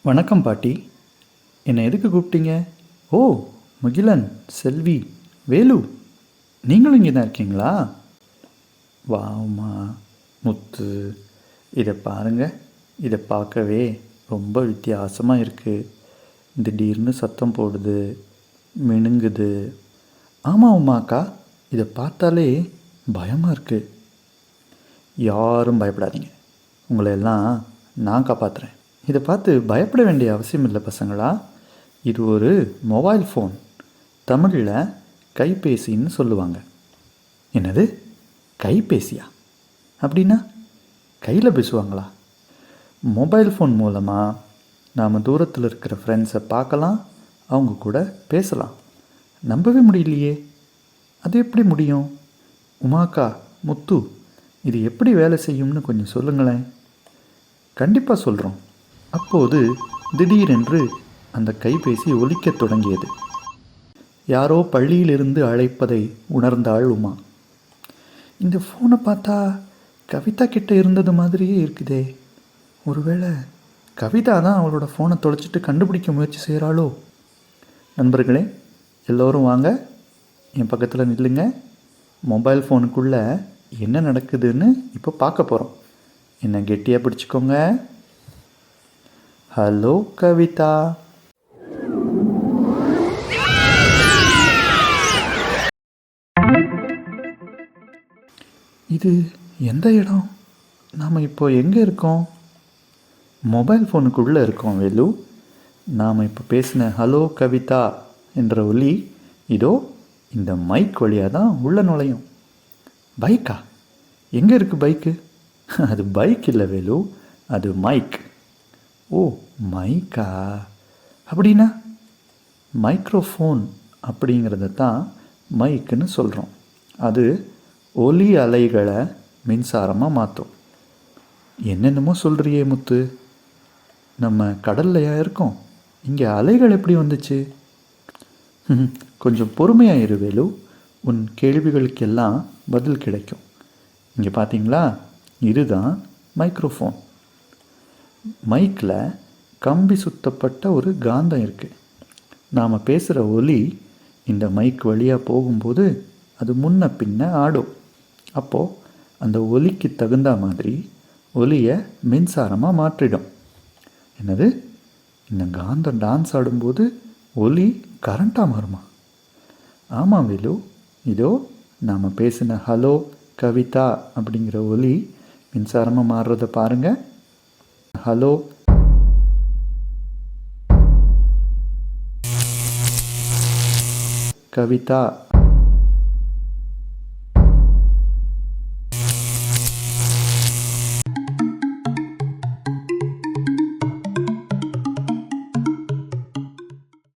வணக்கம் பாட்டி. என்னை எதுக்கு கூப்பிட்டீங்க? ஓ, முகிலன், செல்வி, வேலு, நீங்களும் இங்கே தான் இருக்கீங்களா? வாமா முத்து, இதை பாருங்க. இதை பார்க்கவே ரொம்ப வித்தியாசமாக இருக்குது. திடீர்னு சத்தம் போடுது, மினுங்குது. ஆமாம் உமாக்கா, இதை பார்த்தாலே பயமாக இருக்குது. யாரும் பயப்படாதீங்க, உங்களை எல்லாம் நான் காப்பாற்றுறேன். இதை பார்த்து பயப்பட வேண்டிய அவசியம் இல்லை பசங்களா. இது ஒரு மொபைல் ஃபோன், தமிழில் கைபேசின்னு சொல்லுவாங்க. என்னது, கைபேசியா? அப்படின்னா கையில் பேசுவாங்களா? மொபைல் ஃபோன் மூலமாக நாம் தூரத்தில் இருக்கிற ஃப்ரெண்ட்ஸை பார்க்கலாம், அவங்க கூட பேசலாம். நம்பவே முடியலையே, அது எப்படி முடியும்? உமாக்கா, முத்து, இது எப்படி வேலை செய்யும்னு கொஞ்சம் சொல்லுங்களேன். கண்டிப்பாக சொல்கிறோம். அப்போது திடீரென்று அந்த கைபேசி ஒலிக்கத் தொடங்கியது. யாரோ பள்ளியிலிருந்து அழைப்பதை உணர்ந்தாள் உமா. இந்த ஃபோனை பார்த்தா கவிதா கிட்ட இருந்தது மாதிரியே இருக்குதே. ஒருவேளை கவிதா தான் அவளோட ஃபோனை தொலைச்சிட்டு கண்டுபிடிக்க முயற்சி செய்கிறாளோ? நண்பர்களே, எல்லோரும் வாங்க, என் பக்கத்தில் நில்லுங்க. மொபைல் ஃபோனுக்குள்ளே என்ன நடக்குதுன்னு இப்போ பார்க்க போகிறோம். என்ன கெட்டியாக பிடிச்சிக்கோங்க. ஹலோ கவிதா. இது எந்த இடம்? நாம் இப்போ எங்கே இருக்கோம்? மொபைல் ஃபோனுக்குள்ளே இருக்கோம் வேலு. நாம் இப்போ பேசின ஹலோ கவிதா என்ற ஒலி இதோ இந்த மைக் வழியாக தான் உள்ள நுழையும். பைக்கா? எங்கே இருக்குது பைக்கு? அது பைக் இல்லை வேலு, அது மைக். ஓ, மைக்கா? அப்படின்னா மைக்ரோஃபோன் அப்படிங்கிறத தான் மைக்குன்னு சொல்கிறோம். அது ஒலி அலைகளை மின்சாரமாக மாற்றும். என்னென்னமோ சொல்கிறியே முத்து, நம்ம கடல்லையா இருக்கோம்? இங்கே அலைகள் எப்படி வந்துச்சு? கொஞ்சம் பொறுமையாக இரு வேலு, உன் கேள்விகளுக்கெல்லாம் பதில் கிடைக்கும். இங்கே பார்த்தீங்களா, இதுதான் மைக்ரோஃபோன். மைக்கில் கம்பி சுத்தப்பட்ட ஒரு காந்தம் இருக்குது. நாம் பேசுகிற ஒலி இந்த மைக் வழியாக போகும்போது அது முன்ன பின்ன ஆடும். அப்போது அந்த ஒலிக்கு தகுந்த மாதிரி ஒலியை மின்சாரமாக மாற்றிடும். என்னது, இந்த காந்தம் டான்ஸ் ஆடும்போது ஒலி கரண்ட்டாக மாறுமா? ஆமாம் வேலு, இதோ நாம் பேசின ஹலோ கவிதா அப்படிங்கிற ஒலி மின்சாரமாக மாறுறதை பாருங்கள். ஹலோ கவிதா